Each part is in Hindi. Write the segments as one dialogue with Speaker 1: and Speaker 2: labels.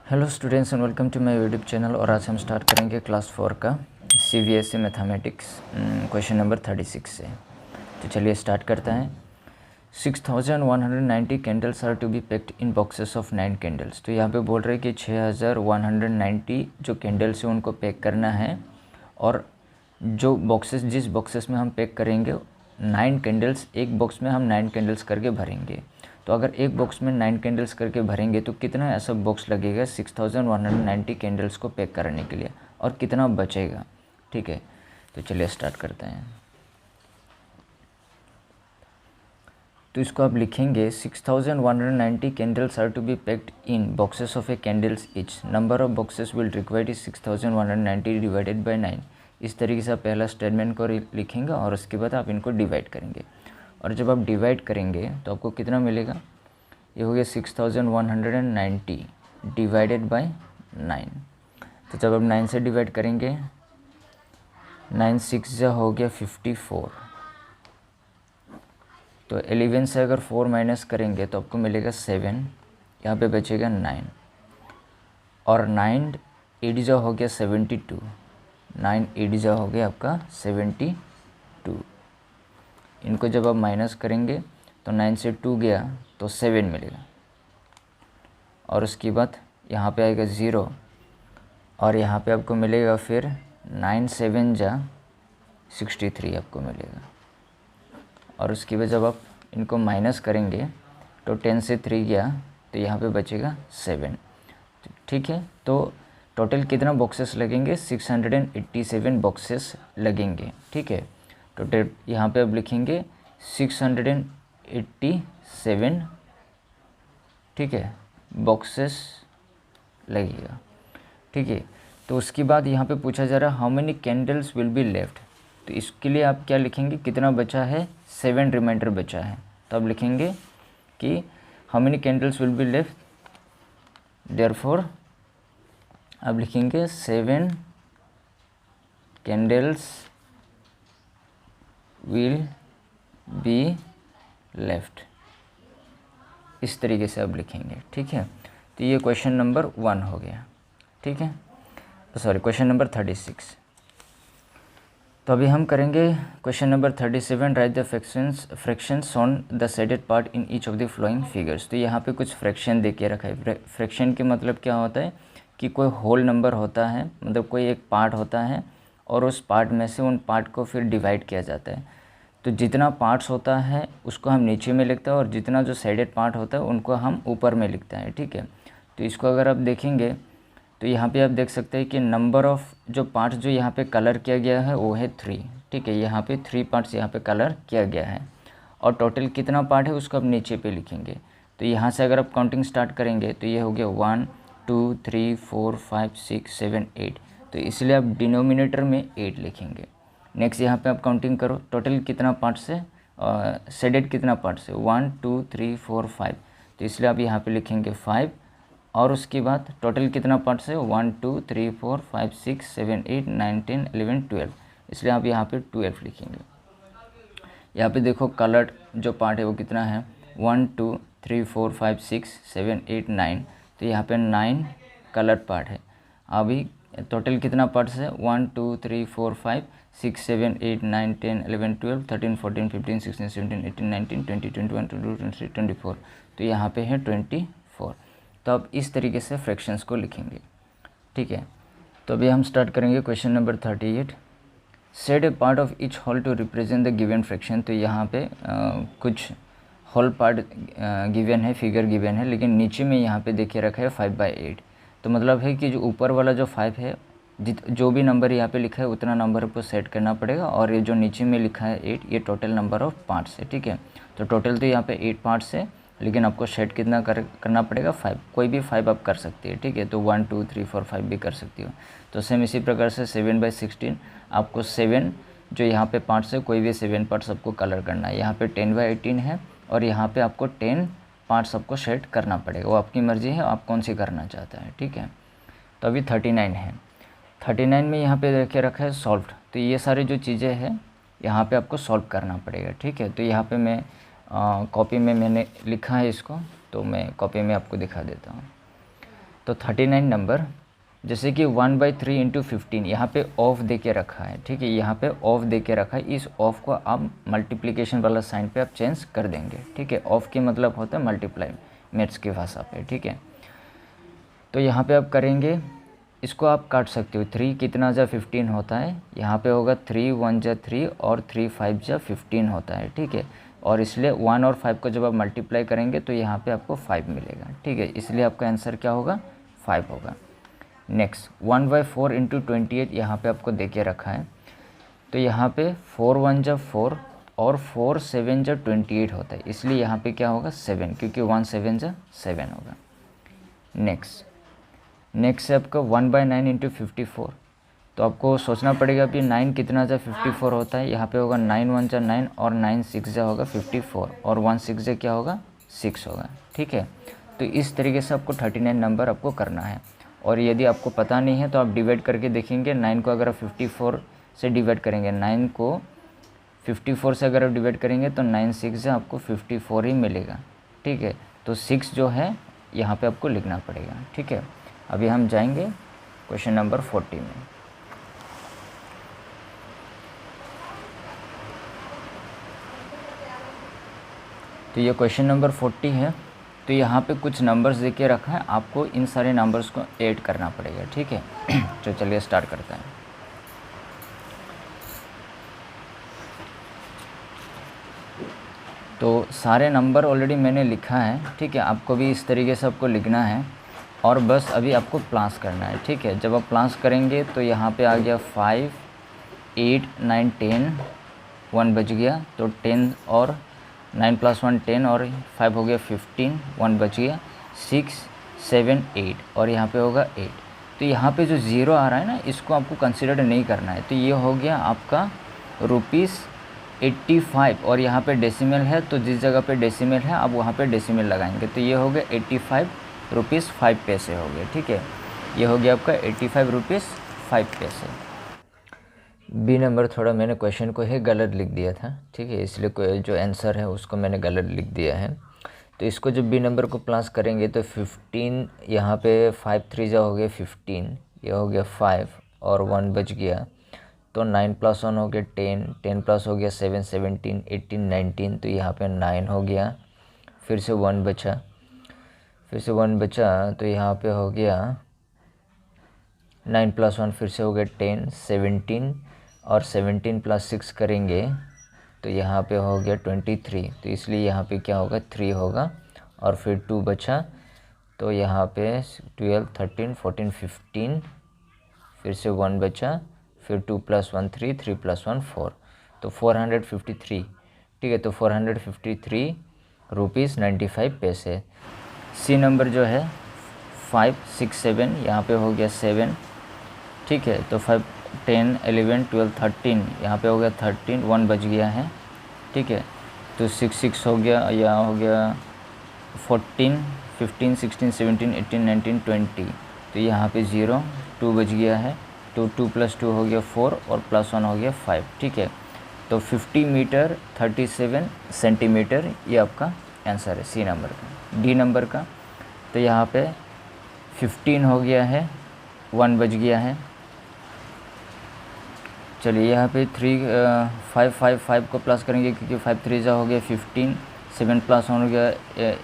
Speaker 1: Hello students and welcome to my YouTube channel. और आज हम स्टार्ट करेंगे क्लास 4 का CBSE मैथमेटिक्स क्वेश्चन नंबर 36 से। तो चलिए स्टार्ट करते हैं। 6190 candles are to be packed in boxes of 9 candles. तो यहाँ पे बोल रहे हैं कि 6190 जो कैंडल्स है उनको पैक करना है, और जो बॉक्सेस जिस बॉक्सेस में हम पैक करेंगे 9 कैंडल्स, एक बॉक्स में हम 9 कैंडल्स करके भरेंगे। तो अगर एक बॉक्स में 9 कैंडल्स करके भरेंगे तो कितना ऐसा बॉक्स लगेगा 6190 कैंडल्स को पैक करने के लिए, और कितना बचेगा। ठीक है, तो चलिए स्टार्ट करते हैं। तो इसको आप लिखेंगे 6190 candles are to be packed in boxes of a candles each. Number of boxes will required is 6190 divided by 9। इस तरीके से आप पहला स्टेटमेंट को लिखेंगे और उसके बाद आप इनको डिवाइड करेंगे। और जब आप डिवाइड करेंगे तो आपको कितना मिलेगा, ये हो गया 6190 डिवाइडेड बाय 9। तो जब आप 9 से डिवाइड करेंगे, 9 6 हो गया 54। तो 11 से अगर 4 माइनस करेंगे तो आपको मिलेगा 7, यहाँ पे बचेगा 9। और 9 8 हो गया 72, 9 8 हो गया आपका 72। इनको जब आप माइनस करेंगे तो 9 से 2 गया तो 7 मिलेगा, और उसके बाद यहाँ पे आएगा 0, और यहाँ पे आपको मिलेगा फिर 9 7 63 आपको मिलेगा। और उसके बाद जब आप इनको माइनस करेंगे तो 10 से 3 गया तो यहाँ पे बचेगा 7। ठीक है, तो टोटल कितना बॉक्सेस लगेंगे, 687 बॉक्सेस लगेंगे। ठीक है, टोटल यहाँ पे अब लिखेंगे 687, ठीक है, बॉक्सेस लगेगा। ठीक है, तो उसके बाद यहाँ पे पूछा जा रहा है how many candles will be left. तो इसके लिए आप क्या लिखेंगे, कितना बचा है, 7 रिमाइंडर बचा है। तो आप लिखेंगे कि how many candles will be left, therefore आप लिखेंगे 7 कैंडल्स विल बी लेफ्ट। इस तरीके से आप लिखेंगे। ठीक है, तो ये क्वेश्चन नंबर 1 हो गया। ठीक है, सॉरी क्वेश्चन नंबर 36। तो अभी हम करेंगे question number 37। Right the fractions on the shaded part in each of the flowing figures. तो यहाँ पे कुछ फ्रैक्शन दे के रखा है। फ्रैक्शन के मतलब क्या होता है कि कोई होल नंबर होता है, मतलब कोई एक पार्ट होता है और उस पार्ट में से उन पार्ट को फिर डिवाइड किया जाता है। तो जितना पार्ट्स होता है उसको हम नीचे में लिखते हैं, और जितना जो साइडेड पार्ट होता है उनको हम ऊपर में लिखते हैं। ठीक है, तो इसको अगर आप देखेंगे तो यहाँ पे आप देख सकते हैं कि नंबर ऑफ़ जो पार्ट्स जो यहाँ पे कलर किया गया है वो है 3। ठीक है, यहाँ पे 3 पार्ट्स यहाँ पे कलर किया गया है, और टोटल कितना पार्ट है उसको आप नीचे पे लिखेंगे। तो यहाँ से अगर आप काउंटिंग स्टार्ट करेंगे तो ये हो गया 1 2 3 4 5 6 7 8। तो इसलिए आप डिनोमिनेटर में 8 लिखेंगे। नेक्स्ट यहाँ पे आप काउंटिंग करो, टोटल कितना पार्ट्स है, शेडेड कितना पार्ट्स है, 1 2 3 4 5। तो इसलिए आप यहाँ पे लिखेंगे 5, और उसके बाद टोटल कितना पार्ट्स है, 1 2 3 4 5 6 7 8 9 10 11 12। इसलिए आप यहाँ पे 12 लिखेंगे। यहाँ पे देखो कलर्ड जो पार्ट है वो कितना है, 1 2 3 4 5 6 7 8 9। तो यहाँ पे 9 कलर्ड पार्ट है। अभी टोटल कितना पार्ट्स है, 1 2 3 4 5 6 7 8 9 10 11 12 13 14 15 16 17 18 19 20 21 22 23 24। तो यहाँ पे है 24। तो अब इस तरीके से फ्रैक्शंस को लिखेंगे। ठीक है, तो अभी हम स्टार्ट करेंगे question number 38। Said a part of each whole to represent the given fraction. तो यहाँ पे कुछ होल पार्ट गिवन है, फिगर गिवन है, लेकिन नीचे में यहाँ पे देखिए रखा है 5/8। तो मतलब है कि जो ऊपर वाला जो 5 है, जो भी नंबर यहाँ पे लिखा है उतना नंबर को सेट करना पड़ेगा, और ये जो नीचे में लिखा है 8, ये टोटल नंबर ऑफ पार्ट्स है। ठीक है, तो टोटल तो यहाँ पे 8 पार्ट्स है, लेकिन आपको सेट कितना करना पड़ेगा, 5। कोई भी 5 आप कर सकती है। ठीक है, तो 1 2 3 4 5 भी कर सकती हो। तो सेम इसी प्रकार से 7/16 आपको 7 जो यहाँ पे पार्ट्स है, कोई भी 7 पार्ट्स आपको कलर करना है। यहाँ पे 10/18 है, और यहाँ पे आपको 10 पार्ट्स आपको सेट करना पड़ेगा। वो आपकी मर्ज़ी है, आप कौन सी करना चाहते हैं। ठीक है, तो अभी 39 है। 39 में यहाँ पे देखे रखा है सॉल्व। तो ये सारे जो चीज़ें हैं यहाँ पे आपको सॉल्व करना पड़ेगा। ठीक है, तो यहाँ पे मैं कॉपी में मैंने लिखा है इसको, तो मैं कॉपी में आपको दिखा देता हूँ। तो 39 नंबर, जैसे कि 1/3 इंटू 15 यहाँ पे ऑफ दे के रखा है, ठीक है, यहाँ पे ऑफ दे के रखा है, इस ऑफ को आप मल्टीप्लिकेशन वाला साइन पे आप चेंज कर देंगे, ठीक है। ऑफ की मतलब होता है मल्टीप्लाई मैथ्स की भाषा पे, ठीक है। तो यहाँ पे आप करेंगे, इसको आप काट सकते हो, 3 कितना जा 15 होता है, यहाँ पे होगा 3 1 जा 3 और 3 5 जा 15 होता है, ठीक है। और इसलिए 1 और 5 को जब आप मल्टीप्लाई करेंगे तो यहाँ पे आपको 5 मिलेगा, ठीक है, इसलिए आपका आंसर क्या होगा, 5 होगा। नेक्स्ट 1/4 इंटू 28 यहाँ पे आपको दे के रखा है, तो यहाँ पे 4 1 जा 4 और 4 7 जा 28 होता है, इसलिए यहाँ पे क्या होगा 7, क्योंकि 1 7 जा 7 होगा। नेक्स्ट है आपका 1/9 इंटू 54, तो आपको सोचना पड़ेगा कि 9 कितना जा 54 होता है, यहाँ पे होगा 9 1 जा 9 और 9 6 जा होगा 54 और 1 6 जा क्या होगा 6 होगा, ठीक है। तो इस तरीके से आपको 39 नंबर आपको करना है। और यदि आपको पता नहीं है तो आप डिवाइड करके देखेंगे, 9 को अगर आप 54 से डिवाइड करेंगे, 9 को 54 से अगर आप डिवाइड करेंगे तो 9 6 से आपको 54 ही मिलेगा, ठीक है। तो 6 जो है यहाँ पे आपको लिखना पड़ेगा, ठीक है। अभी हम जाएंगे क्वेश्चन नंबर 40 में। तो ये क्वेश्चन नंबर 40 है। तो यहाँ पे कुछ नंबर्स दे के रखा है, आपको इन सारे नंबर्स को ऐड करना पड़ेगा, ठीक है। तो चलिए स्टार्ट करते हैं। तो सारे नंबर ऑलरेडी मैंने लिखा है, ठीक है, आपको भी इस तरीके से आपको लिखना है और बस अभी आपको प्लस करना है, ठीक है। जब आप प्लस करेंगे तो यहाँ पे आ गया 5 8 9 10, 1 बच गया, तो 10 और 9 + 1 10 और 5 हो गया 15, 1 बच गया, 6 7 8 और यहाँ पे होगा 8। तो यहाँ पे जो 0 आ रहा है ना, इसको आपको कंसिडर नहीं करना है। तो ये हो गया आपका ₹85 और यहाँ पे डेसिमल है, तो जिस जगह पे डेसिमल है आप वहाँ पे डेसिमल लगाएंगे। तो ये हो गया ₹85 5 पैसे हो गए, ठीक है। ये हो गया आपका ₹85 5 पैसे। बी नंबर थोड़ा मैंने क्वेश्चन को ही गलत लिख दिया था, ठीक है, इसलिए जो आंसर है उसको मैंने गलत लिख दिया है। तो इसको जब बी नंबर को प्लस करेंगे तो 15 यहाँ पे 5 3 जा हो गया 15, ये हो गया 5 और 1 बच गया, तो 9 + 1 हो गया 10, 10 प्लस हो गया 7 17 18 19, तो यहाँ पे 9 हो गया, फिर से 1 बचा, तो यहाँ पे हो गया 9 + 1 फिर से हो गया 10 17 और 17 + 6 करेंगे तो यहाँ पे हो गया 23, तो इसलिए यहाँ पे क्या होगा 3 होगा और फिर 2 बचा, तो यहाँ पे 12 13 14 15, फिर से 1 बचा, फिर 2 + 1 3 3 + 1 4, तो 453, ठीक है। तो ₹453.95। सी नंबर जो है 5 6 7, यहाँ पे हो गया 7, ठीक है। तो 5 10 11 12 13, यहाँ पे हो गया 13, 1 बच गया है, ठीक है। तो 6 6 हो गया, यहाँ हो गया 14 15 16 17 18 19 20, तो यहाँ पे 0 2 बच गया है, तो 2 + 2 हो गया 4 और +1 हो गया 5, ठीक है। तो 50 मीटर 37 सेंटीमीटर ये आपका आंसर है सी नंबर का। डी नंबर का तो यहाँ पे 15 हो गया है, 1 बच गया है। चलिए यहाँ पे 5 5 5 को प्लस करेंगे, क्योंकि 5 3 जा हो गया 15, 7 + 1 हो गया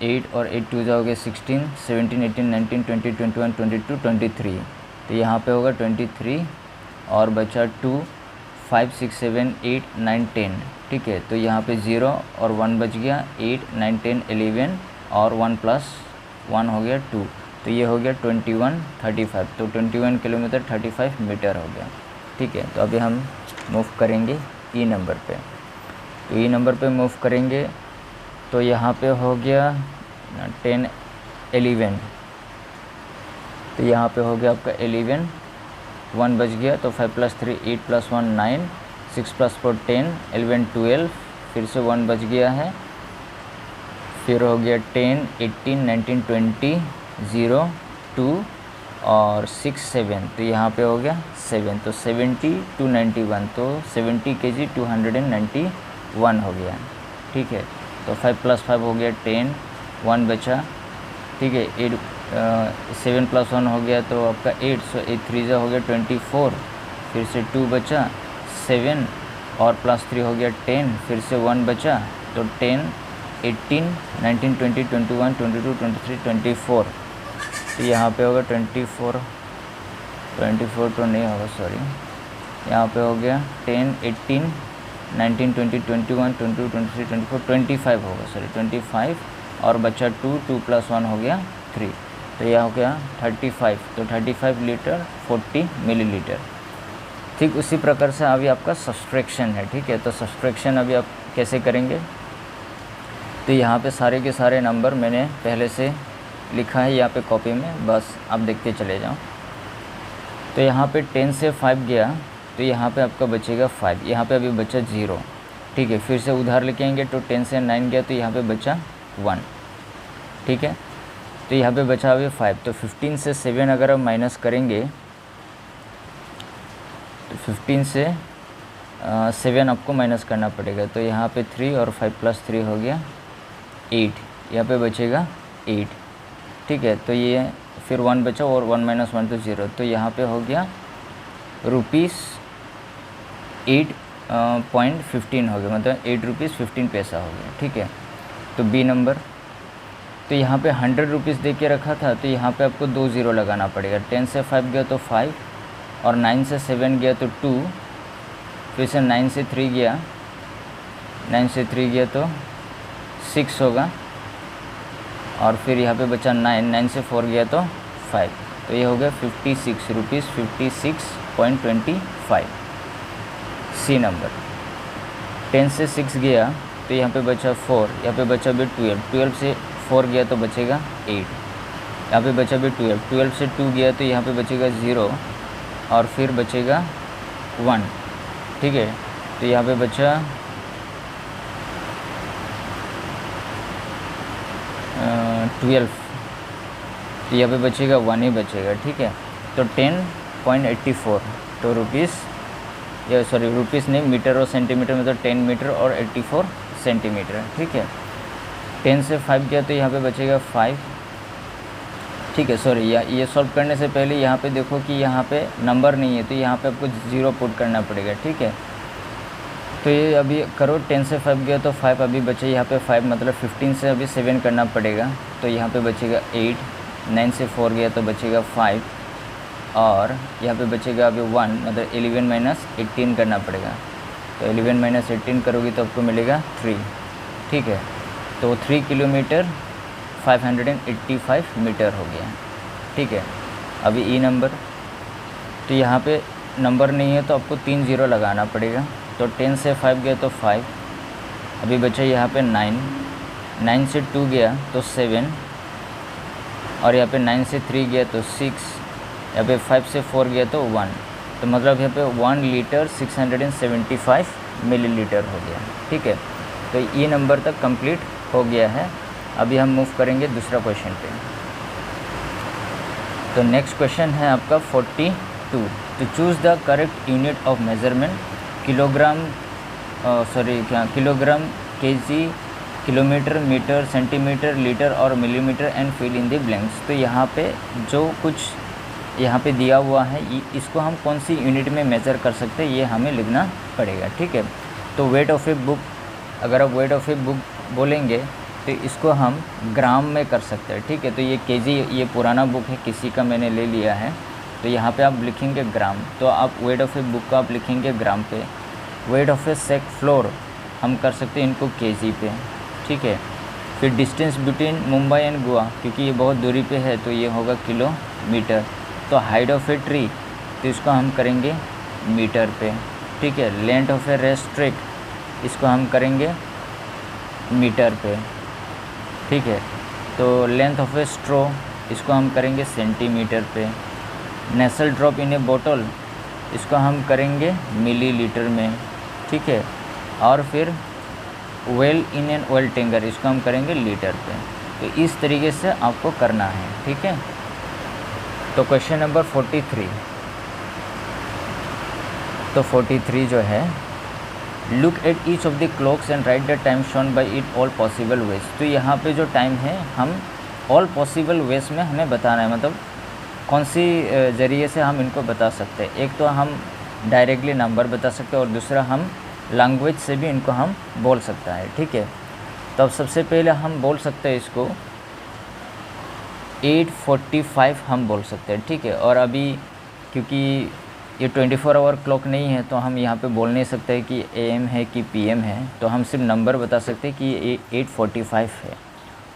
Speaker 1: 8 और 8 2 जा हो गया 16 17 18 19 20 21 22 23, तो यहाँ पे होगा 23 और बचा 2 5 6 7 8 9 10, ठीक है। तो यहाँ पे 0 और 1 बच गया, 8 9 10 11 और 1 + 1 हो गया 2, तो ये हो गया 21 35, तो 21 किलोमीटर 35 मीटर हो गया, ठीक है। तो अभी हम मूव करेंगे ई नंबर पे। तो ई नंबर पे मूव करेंगे तो यहाँ पे हो गया 10 11, तो यहाँ पे हो गया आपका 11, 1 बच गया, तो 5 + 3 8 + 1 9, 6 + 4 10 11 12, फिर से 1 बच गया है, फिर हो गया 10 18 19 20 0 2 और 6 7, तो यहाँ पे हो गया 7, तो 70 291, तो 70 kg 291 हो गया, ठीक है। तो 5 + 5 हो गया 10, 1 बचा, ठीक है, 7 + 1 हो गया तो आपका 8, सो 8 3 हो गया 24, फिर से 2 बचा, 7 और +3 हो गया 10, फिर से 1 बचा तो 10, 18, 19, 20, 21, 22, 23, 24, तो यहाँ पे होगा 24 तो नहीं होगा, सॉरी, यहाँ पे हो गया 10, 18, 19, 20, 21, 22, 23, 24, 25 होगा, सॉरी 25, और बचा 2 + 1 हो गया 3, तो यह हो गया 35, तो 35 लीटर 40 मिलीलीटर। ठीक उसी प्रकार से अभी आपका सब्सट्रैक्शन है, ठीक है। तो सब्सट्रैक्शन अभी आप कैसे करेंगे, तो यहाँ पे सारे के सारे नंबर मैंने पहले से लिखा है यहाँ पे कॉपी में, बस आप देखते चले जाओ। तो यहाँ पे 10 से 5 गया तो यहाँ पे आपका बचेगा 5, यहाँ पे अभी बचा 0, ठीक है। फिर से उधार लेके आएंगे तो 10 से 9 गया तो यहाँ पे बचा 1, ठीक है। तो यहाँ पे बचा अभी 5, तो 15 से 7 अगर आप माइनस करेंगे तो 15 से 7 आपको माइनस करना पड़ेगा, तो यहाँ पे 3 और 5 + 3 हो गया 8, यहाँ पे बचेगा 8, ठीक है। तो ये फिर 1 बचा और 1 - 1 तो 0, तो यहाँ पे हो गया ₹8.15 हो गया, मतलब 8 रुपीज़ 15 पैसा हो गया, ठीक है। तो बी नंबर, तो यहाँ पे 100 रुपीज़ दे के रखा था तो यहाँ पे आपको 2 ज़ीरो लगाना पड़ेगा। 10 से 5 गया तो 5, और 9 से 7 गया तो 2, फिर से 9 से 3 गया, 9 से 3 गया तो 6 होगा, और फिर यहाँ पे बचा 9, 9 से 4 गया तो 5, तो ये हो गया 56 रुपीज़ 56.25। सी नंबर। 10 से 6 गया तो यहाँ पे बचा 4, यहाँ पे बचा भी 12, 12 से 4 गया तो बचेगा 8, यहाँ पे बचा भी 12, 12 से 2 गया तो यहाँ पे बचेगा 0, और फिर बचेगा 1, ठीक है। तो यहाँ पे बचा 12, तो यहाँ पे बचेगा 1 ही बचेगा, ठीक है। तो 10.84, तो रुपीज़ नहीं, मीटर और सेंटीमीटर में, तो 10 मीटर और 84 सेंटीमीटर, ठीक है। 10 से 5 गया तो यहाँ पे बचेगा 5, ठीक है। सॉरी, ये सॉल्व करने से पहले यहाँ पे देखो कि यहाँ पे नंबर नहीं है तो यहाँ पे आपको 0 पुट करना पड़ेगा, ठीक है। तो ये अभी करो, 10 से 5 गया तो 5 अभी बचे यहाँ पे 5, मतलब 15 से अभी 7 करना पड़ेगा तो यहाँ पे बचेगा 8, 9 से 4 गया तो बचेगा 5, और यहाँ पे बचेगा अभी 1, मतलब 11 - 18 करना पड़ेगा, तो 11 - 18 करोगे तो आपको मिलेगा 3, ठीक है। तो 3 किलोमीटर 585 मीटर हो गया, ठीक है। अभी ई नंबर, तो यहाँ पे नंबर नहीं है तो आपको 3 ज़ीरो लगाना पड़ेगा, तो 10 से 5 गया तो 5, अभी बचा यहाँ पे 9, 9 से 2 गया तो 7, और यहाँ पे 9 से 3 गया तो 6, यहाँ पे 5 से 4 गया तो 1, तो मतलब यहाँ पे 1 लीटर 675 मिलीलीटर हो गया, ठीक है। तो ये नंबर तक कंप्लीट हो गया है। अभी हम मूव करेंगे दूसरा क्वेश्चन पे। तो नेक्स्ट क्वेश्चन है आपका 42, तो choose the correct unit of measurement, kilogram, KG, kilometre, metre, centimetre, litre और millimetre, and fill in the blanks. तो यहाँ पे जो कुछ यहाँ पे दिया हुआ है इसको हम कौन सी यूनिट में मेज़र कर सकते हैं ये हमें लिखना पड़ेगा, ठीक है। तो वेट ऑफ ए बुक, अगर आप वेट ऑफ ए बुक बोलेंगे तो इसको हम ग्राम में कर सकते हैं, ठीक है। तो ये केजी, ये पुराना बुक है, किसी का मैंने ले लिया है, तो यहाँ पे आप लिखेंगे ग्राम, तो आप वेट ऑफ ए बुक का आप लिखेंगे ग्राम पे। Weight of a sack flour हम कर सकते हैं इनको केजी पे, ठीक है। फिर distance between Mumbai and Goa, क्योंकि ये बहुत दूरी पे है तो ये होगा किलोमीटर। तो हाइट ऑफ ए ट्री, तो इसको हम करेंगे मीटर पे, ठीक है। लेंथ ऑफ ए रेस्ट्रिक्ट, इसको हम करेंगे मीटर पे, ठीक है। तो लेंथ ऑफ ए स्ट्रो, इसको हम करेंगे सेंटीमीटर पे। नेसल ड्रॉप इन ए बोतल, इसको हम करेंगे मिलीलीटर में, ठीक है। और फिर well in an oil tanker, इसको हम करेंगे लीटर पे। तो इस तरीके से आपको करना है, ठीक है। तो क्वेश्चन नंबर 43, तो 43 जो है, look at each of the clocks and right the time shown by it all possible ways. तो यहाँ पे जो टाइम है हम ऑल पॉसिबल वेज में हमें बताना है, मतलब कौन सी ज़रिए से हम इनको बता सकते हैं। एक तो हम डायरेक्टली नंबर बता सकते हैं और दूसरा हम लैंग्वेज से भी इनको हम बोल सकता है, ठीक है। तो अब सबसे पहले हम बोल सकते हैं इसको 8:45 हम बोल सकते हैं, ठीक है। और अभी क्योंकि ये 24 आवर क्लॉक नहीं है तो हम यहाँ पे बोल नहीं सकते कि AM है कि PM है, तो हम सिर्फ नंबर बता सकते हैं कि ये 8:45 है।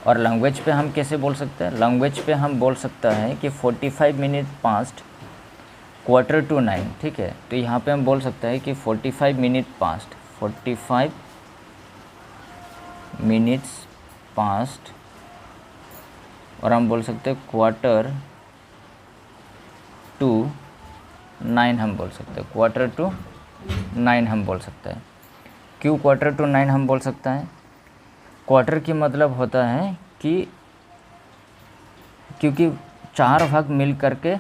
Speaker 1: और लैंग्वेज पे हम कैसे बोल सकते हैं, लैंग्वेज पे हम बोल सकता है कि 45 मिनट पास्ट 8:45, ठीक है। तो यहाँ पे हम बोल सकते हैं कि 45 मिनट पास्ट 45 मिनट्स पास्ट, और हम बोल सकते हैं 8:45 हम बोल सकते हैं, 8:45 हम बोल सकते हैं। क्यों 8:45 हम बोल सकते हैं? क्वार्टर की मतलब होता है कि क्योंकि 4 भाग मिल करके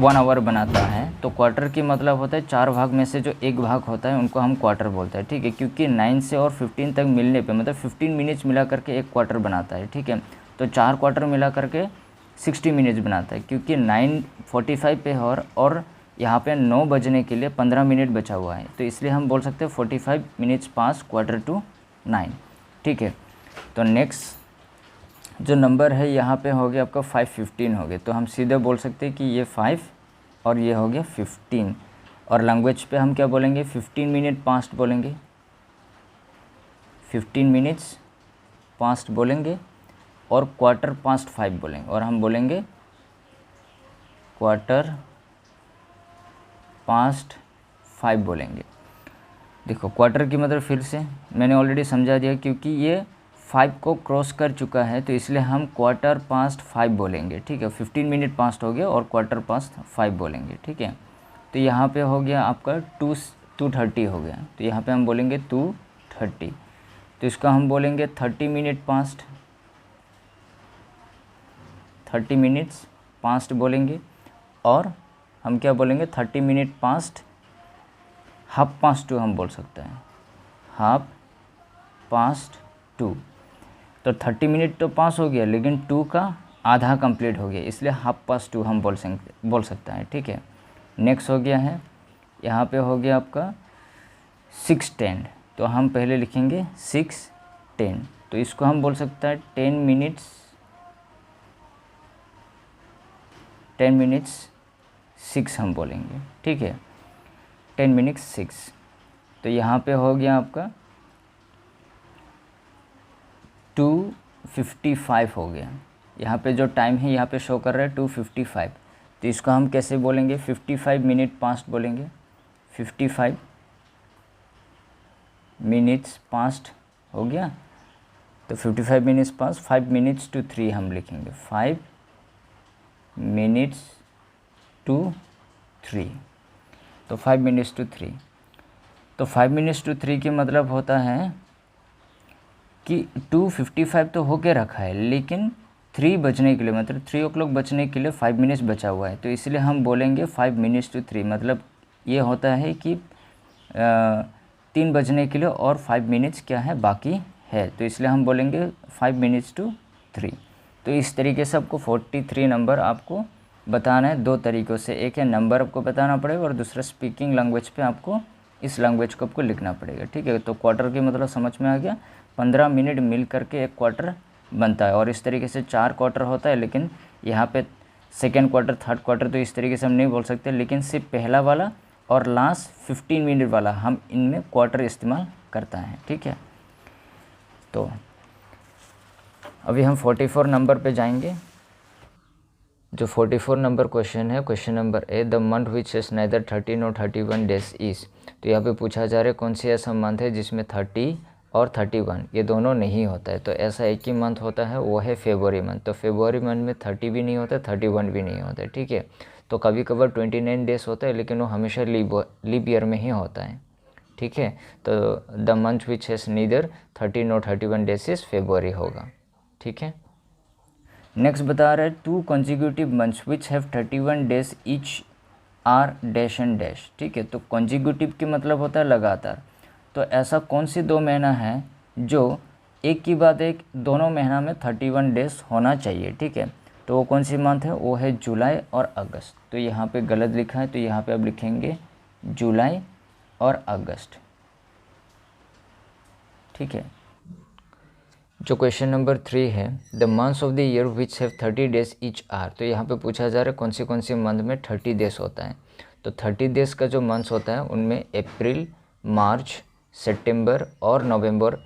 Speaker 1: 1 आवर बनाता है, तो क्वार्टर की मतलब होता है 4 भाग में से जो एक भाग होता है उनको हम क्वार्टर बोलते हैं, ठीक है। क्योंकि 9 से और 15 तक मिलने पे मतलब 15 मिनट्स मिला करके एक क्वार्टर बनाता है, ठीक है। तो 4 क्वार्टर मिला करके 60 मिनट्स बनाता है, क्योंकि 9:45 पे और यहाँ पे 9 बजने के लिए 15 मिनट बचा हुआ है, तो इसलिए हम बोल सकते हैं 45 मिनट्स पास 8:45, ठीक है। तो नेक्स्ट जो नंबर है यहाँ पे हो गया आपका 5:15 हो गया, तो हम सीधे बोल सकते हैं कि ये 5 और ये हो गया 15। और लैंग्वेज पे हम क्या बोलेंगे, 15 मिनट पास्ट बोलेंगे, 15 मिनट्स पास्ट बोलेंगे, और 5:15 बोलेंगे, और हम बोलेंगे 5:15 बोलेंगे। देखो क्वार्टर की मतलब फिर से मैंने ऑलरेडी समझा दिया, क्योंकि ये 5 को क्रॉस कर चुका है तो इसलिए हम 5:15 बोलेंगे, ठीक है। 15 मिनट पास्ट हो गया और 5:15 बोलेंगे, ठीक है। तो यहाँ पे हो गया आपका 2:30 हो गया, तो यहाँ पे हम बोलेंगे 2:30। तो इसका हम बोलेंगे 30 मिनट पास्ट, 30 मिनट्स पास्ट बोलेंगे, और हम क्या बोलेंगे 30 मिनट पास्ट 2:30 हम बोल सकते हैं, 2:30। तो 30 मिनट तो पास हो गया लेकिन 2 का आधा कंप्लीट हो गया, इसलिए 2:30 हम बोल सकते हैं, ठीक है। नेक्स्ट हो गया है यहाँ पे हो गया आपका 6:10, तो हम पहले लिखेंगे 6:10, तो इसको हम बोल सकते हैं 10 मिनट्स 6 हम बोलेंगे, ठीक है, 10 मिनट्स 6। तो यहाँ पे हो गया आपका 2:55 हो गया, यहाँ पे जो टाइम है यहाँ पे शो कर रहा है 2:55, तो इसको हम कैसे बोलेंगे 55 मिनट पास्ट बोलेंगे, 55 मिनट्स पास्ट हो गया। तो 55 मिनट्स पास्ट 5 मिनट्स टू 3 हम लिखेंगे, 5 मिनट्स टू 3, तो 5 मिनट्स टू 3। तो 5 मिनट्स टू 3 की मतलब होता है कि 2:55 तो होके रखा है लेकिन 3 बजने के लिए मतलब 3 o'clock बजने के लिए 5 मिनट्स बचा हुआ है, तो इसलिए हम बोलेंगे 5 मिनट्स टू 3, मतलब ये होता है कि 3 बजने के लिए और 5 मिनट्स क्या है बाकी है, तो इसलिए हम बोलेंगे 5 मिनट्स टू 3। तो इस तरीके से आपको 43 नंबर आपको बताना है 2 तरीक़ों से, एक है नंबर आपको बताना पड़ेगा और दूसरा स्पीकिंग लैंग्वेज पे आपको इस लैंग्वेज को आपको लिखना पड़ेगा, ठीक है। तो क्वार्टर की मतलब समझ में आ गया, 15 मिनट मिल करके एक क्वार्टर बनता है, और इस तरीके से 4 क्वार्टर होता है, लेकिन यहाँ पे सेकेंड क्वार्टर थर्ड क्वार्टर तो इस तरीके से हम नहीं बोल सकते, लेकिन सिर्फ पहला वाला और लास्ट 15 मिनट वाला हम इनमें क्वार्टर इस्तेमाल करता है, ठीक है। तो अभी हम 44 नंबर पे जाएंगे। जो 44 नंबर क्वेश्चन है, question number A, the month which is neither 30 nor 31 days is. तो यहाँ पे पूछा जा रहा है कौन सी ऐसा मंथ है जिसमें 30 और 31 ये दोनों नहीं होता है। तो ऐसा एक ही मंथ होता है, वो है फेब्रुअरी मंथ। तो फेब्रुअरी मंथ में 30 भी नहीं होता, 31 भी नहीं होता है, ठीक है। तो कभी कभार 29 डेज होता है, लेकिन वो हमेशा लीप ईयर में ही होता है, ठीक है। तो the month which has neither 30 nor 31 days is February होगा, ठीक है। नेक्स्ट बता रहा है 2 consecutive months which have 31 days each are dash and dash, ठीक है। तो कॉन्जिक्यूटिव की मतलब होता है लगातार। तो ऐसा कौन सी 2 महीना है जो एक की बात एक, दोनों महीना में 31 डेज होना चाहिए, ठीक है। तो वो कौन सी मंथ है, वो है जुलाई और अगस्त। तो यहाँ पे गलत लिखा है, तो यहाँ पे अब लिखेंगे जुलाई और अगस्त, ठीक है। जो क्वेश्चन नंबर 3 है, the months of the year which have 30 days each are. तो यहाँ पे पूछा जा रहा है कौन सी मंथ में 30 डेज होता है। तो 30 डेज का जो मंथ्स होता है उनमें अप्रैल, मार्च, सितंबर और नवंबर,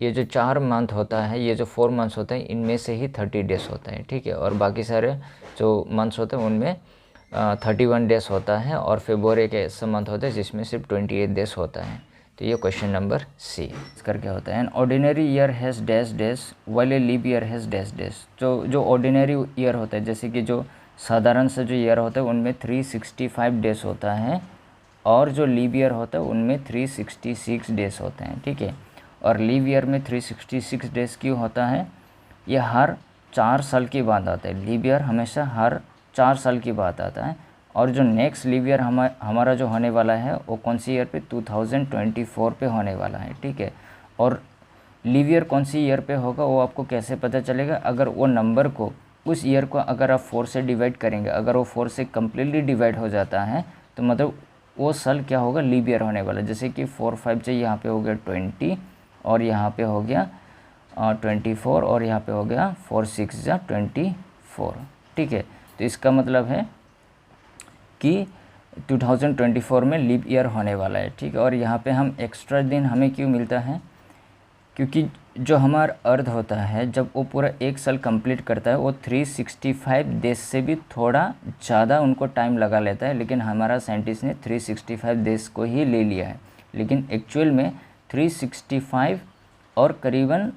Speaker 1: ये जो 4 मंथ होता है, ये जो 4 मंथ्स होते हैं, इनमें से ही 30 डेज होता है, ठीक है। और बाकी सारे जो मंथ्स होते हैं उनमें 31 डेज होता है। और फेब्रुवरी एक ऐसा मंथ होता है जिसमें सिर्फ 28 डेज होता है। तो ये क्वेश्चन नंबर सी। इसका क्या होता है, an ordinary year has dash dash while a leap year has dash dash. जो ऑर्डिनरी ईयर होता है, जैसे कि जो साधारण से जो ईयर होता है उनमें 365 डेज होता है, और जो लीप ईयर होता है उनमें 366 डेज होते हैं, ठीक है। और लीप ईयर में 366 डेज क्यों होता है, ये हर 4 साल की बात आता है। लीप ईयर हमेशा हर 4 साल की बात आता है। और जो नेक्स्ट लीप ईयर हमारा जो होने वाला है वो कौन सी ईयर पे, 2024 पे होने वाला है, ठीक है। और लीप ईयर कौन सी ईयर पे होगा वो आपको कैसे पता चलेगा, अगर वो नंबर को, उस ईयर को अगर आप 4 से डिवाइड करेंगे, अगर वो 4 से कम्प्लीटली डिवाइड हो जाता है तो मतलब वो साल क्या होगा, लीप ईयर होने वाला। जैसे कि 4 5 से यहाँ पे हो गया 20, और यहाँ पे हो गया 24, और यहाँ पे हो गया 4 6 या 24, ठीक है। तो इसका मतलब है कि 2024 में लीप ईयर होने वाला है, ठीक है। और यहाँ पे हम एक्स्ट्रा दिन हमें क्यों मिलता है, क्योंकि जो हमारा अर्थ होता है जब वो पूरा एक साल कंप्लीट करता है वो 365 डेज से भी थोड़ा ज़्यादा उनको टाइम लगा लेता है, लेकिन हमारा साइंटिस्ट ने 365 डेज को ही ले लिया है। लेकिन एक्चुअल में 365 और करीबन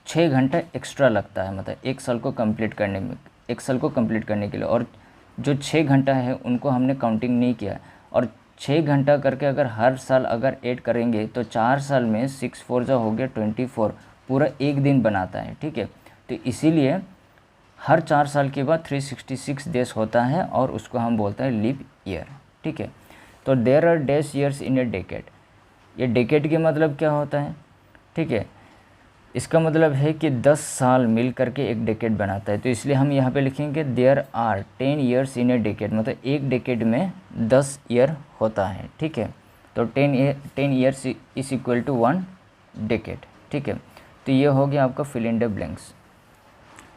Speaker 1: 6 घंटा एक्स्ट्रा लगता है, मतलब एक साल को कंप्लीट करने में, एक साल को कंप्लीट करने के लिए। और जो 6 घंटा है उनको हमने काउंटिंग नहीं किया। और 6 घंटा करके अगर हर साल अगर ऐड करेंगे तो 4 साल में 6 4 जो हो गया 24, पूरा एक दिन बनाता है, ठीक है। तो इसीलिए हर 4 साल के बाद 366 डेज होता है और उसको हम बोलते हैं लीप ईयर, ठीक है। तो there are dash years in a decade. ये डेकेड के मतलब क्या होता है, ठीक है। इसका मतलब है कि 10 साल मिल करके एक डेकेड बनाता है। तो इसलिए हम यहाँ पे लिखेंगे there are 10 years in a decade, मतलब एक डेकेड में 10 ईयर होता है, ठीक है। तो 10 years is equal to 1 decade, ठीक है। तो ये हो गया आपका fill in the blanks.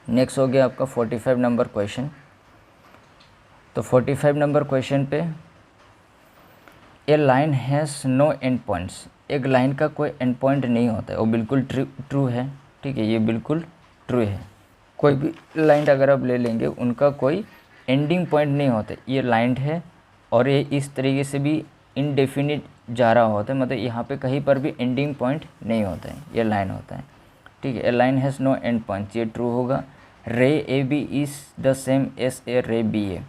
Speaker 1: Next हो गया आपका 45 नंबर क्वेश्चन। तो 45 नंबर क्वेश्चन पे, a line has no end points. एक लाइन का कोई एंड पॉइंट नहीं होता है, वो बिल्कुल ट्रू है, ठीक है। ये बिल्कुल ट्रू है। कोई भी लाइन अगर आप ले लेंगे उनका कोई एंडिंग पॉइंट नहीं होता। ये लाइन है और ये इस तरीके से भी इनडेफिनिट जा रहा होता है, मतलब यहाँ पे कहीं पर भी एंडिंग पॉइंट नहीं होता है, ये लाइन होता है, ठीक है। A line has no end point, ये ट्रू होगा। Ray A B is the same as ray B A ए।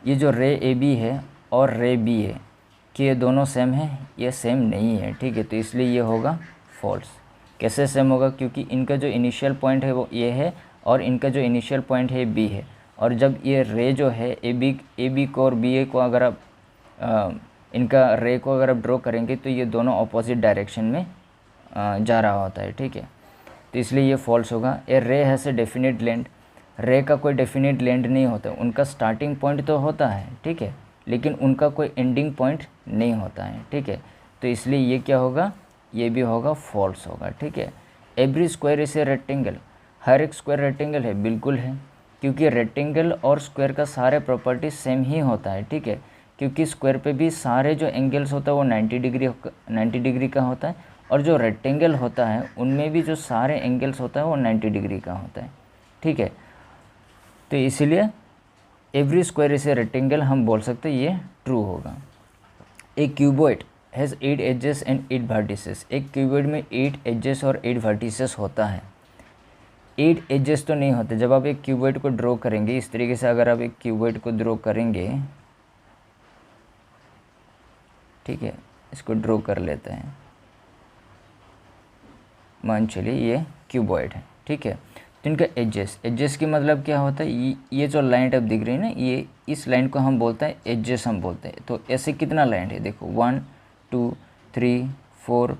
Speaker 1: ये जो रे ए बी है और रे बी ए कि ये दोनों सेम है, ये सेम नहीं है, ठीक है। तो इसलिए ये होगा फॉल्स। कैसे सेम होगा, क्योंकि इनका जो इनिशियल पॉइंट है वो ये है और इनका जो इनिशियल पॉइंट है बी है। और जब ये रे जो है ए बी को और बी ए को अगर आप इनका रे को अगर आप ड्रॉ करेंगे तो ये दोनों अपोजिट डायरेक्शन में जा रहा होता है, ठीक है। तो इसलिए ये फॉल्स होगा। ए रे हैज़ ए डेफिनेट लेंथ। रे का कोई डेफिनेट लेंथ नहीं होता, उनका स्टार्टिंग पॉइंट तो होता है, ठीक है, लेकिन उनका कोई एंडिंग पॉइंट नहीं होता है, ठीक है। तो इसलिए ये क्या होगा, ये भी होगा फॉल्स होगा, ठीक है। Every square is a rectangle. हर एक स्क्वायर रेक्टेंगल है, बिल्कुल है, क्योंकि रेक्टेंगल और स्क्वायर का सारे प्रॉपर्टी सेम ही होता है, ठीक है। क्योंकि स्क्वायर पे भी सारे जो एंगल्स होता है वो 90 डिग्री का होता है, और जो रेक्टेंगल होता है उनमें भी जो सारे एंगल्स होता है वो 90 डिग्री का होता है, ठीक है। तो इसीलिए every square is a rectangle हम बोल सकते हैं, ये ट्रू होगा। एक cuboid has 8 edges and 8 vertices. एक क्यूबॉइड में 8 एजेस और 8 वर्टिसेस होता है। 8 एजेस तो नहीं होते। जब आप एक क्यूबॉइड को ड्रॉ करेंगे इस तरीके से, अगर आप एक क्यूबॉइड को ड्रॉ करेंगे, ठीक है, इसको ड्रॉ कर लेते हैं, मान चलिए ये क्यूबॉइड है, ठीक है। तो इनका एजेस की मतलब क्या होता है, ये जो लाइन अब दिख रही है ना, ये इस लाइन को हम बोलते हैं एजेस हम बोलते हैं। तो ऐसे कितना लाइन है, देखो 1 2 3 4,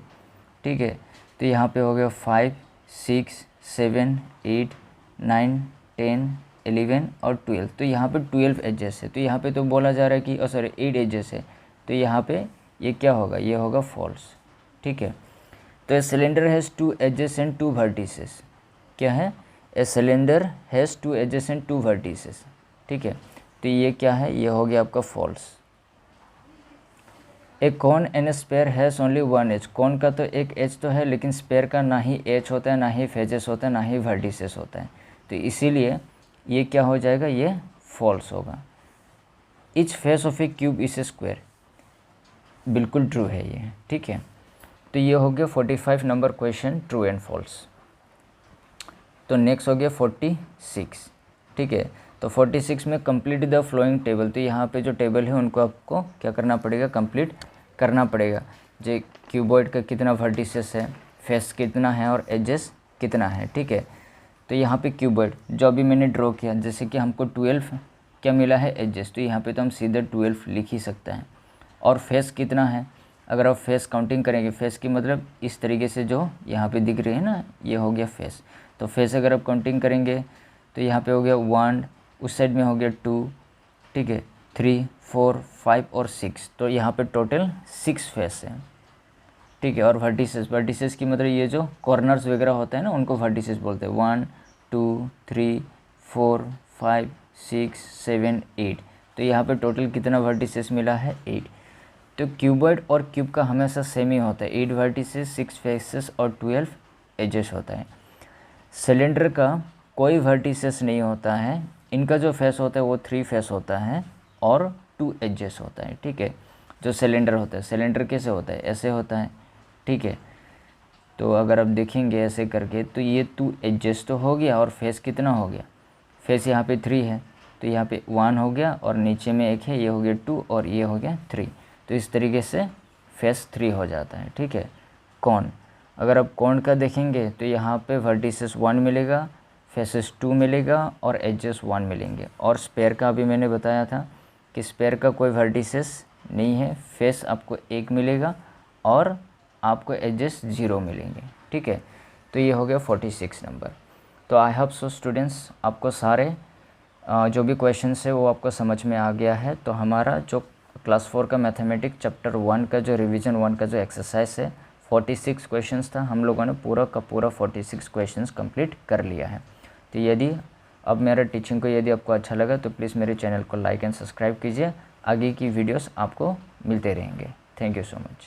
Speaker 1: ठीक है। तो यहाँ पे हो गया 5 6, 7, 8, 9, 10, 11 और 12। तो यहाँ पे 12 एजेस है, तो यहाँ पे तो बोला जा रहा है कि 8 एजेस है, तो यहाँ पे ये क्या होगा, ये होगा फॉल्स। ठीक है, तो a cylinder has 2 edges and 2 vertices. क्या है, a cylinder has 2 edges and 2 vertices. ठीक है, तो ये क्या है, ये हो गया आपका false. A cone and sphere has only 1 edge. Cone का तो एक एज तो है, लेकिन स्पेयर का ना ही एज होता है, ना ही फेजेस होता है, ना ही वर्टिसेस होता है, तो इसीलिए ये क्या हो जाएगा, ये फॉल्स होगा। Each face of a cube is a square, बिल्कुल ट्रू है ये। ठीक है, तो ये हो गया 45 number question, true and false. तो नेक्स्ट हो गया 46। ठीक है, तो 46 में कंप्लीट द फ्लोइंग टेबल। तो यहाँ पे जो टेबल है उनको आपको क्या करना पड़ेगा, कंप्लीट करना पड़ेगा। जो क्यूबॉइड का कितना वर्टिसेस है, फेस कितना है और एजेस कितना है। ठीक है, तो यहाँ पे क्यूबॉइड जो अभी मैंने ड्रॉ किया, जैसे कि हमको 12 क्या मिला है, एजेस, तो यहाँ पे तो हम सीधे 12 लिख ही सकते हैं। और फेस कितना है, अगर आप फेस काउंटिंग करेंगे, फेस की मतलब इस तरीके से जो यहाँ पे दिख रही है ना, ये हो गया फेस। तो फेस अगर आप काउंटिंग करेंगे तो यहाँ पे हो गया 1, उस साइड में हो गया 2, ठीक है, 3, 4, 5 और 6। तो यहाँ पे टोटल 6 फेस है। ठीक है, और वर्टिसेस की मतलब ये जो कॉर्नर्स वगैरह होते हैं ना, उनको वर्टिसेस बोलते हैं। 1, 2, 3, 4, 5, 6, 7, 8। तो यहाँ पे टोटल कितना वर्टिसेस मिला है, 8। तो क्यूबॉइड और क्यूब का हमेशा सेम ही होता है, 8 वर्टिसेस, 6 फेसेस और 12 एजेस होता है। सिलेंडर का कोई वर्टिसेस नहीं होता है, इनका जो फेस होता है वो 3 फेस होता है और 2 एजेस होता है। ठीक है, जो सिलेंडर होता है, सिलेंडर कैसे होता है, ऐसे होता है। ठीक है, तो अगर आप देखेंगे ऐसे करके तो ये 2 एजेस तो हो गया और फेस कितना हो गया, फेस यहाँ पे 3 है, तो यहाँ पे 1 हो गया और नीचे में एक है, ये हो गया 2 और ये हो गया 3। तो इस तरीके से फेस 3 हो जाता है। ठीक है, कॉन, अगर आप कॉन का देखेंगे तो यहाँ पे वर्टिसेस 1 मिलेगा, फेसेस 2 मिलेगा और एजेस 1 मिलेंगे। और स्पेयर का अभी मैंने बताया था कि स्पेयर का कोई वर्टिसेस नहीं है, फेस आपको 1 मिलेगा और आपको एजेस 0 मिलेंगे। ठीक है, तो ये हो गया 46 नंबर। तो आई होप सो स्टूडेंट्स, आपको सारे जो भी क्वेश्चंस है वो आपको समझ में आ गया है। तो हमारा जो क्लास 4 का मैथमेटिक्स चैप्टर 1 का जो रिवीजन 1 का जो एक्सरसाइज है 46 क्वेश्चंस था, हम लोगों ने पूरा का पूरा 46 क्वेश्चंस कंप्लीट कर लिया है। तो यदि अब मेरा टीचिंग को यदि आपको अच्छा लगा तो प्लीज़ मेरे चैनल को लाइक एंड सब्सक्राइब कीजिए, आगे की वीडियोस आपको मिलते रहेंगे। Thank you so much.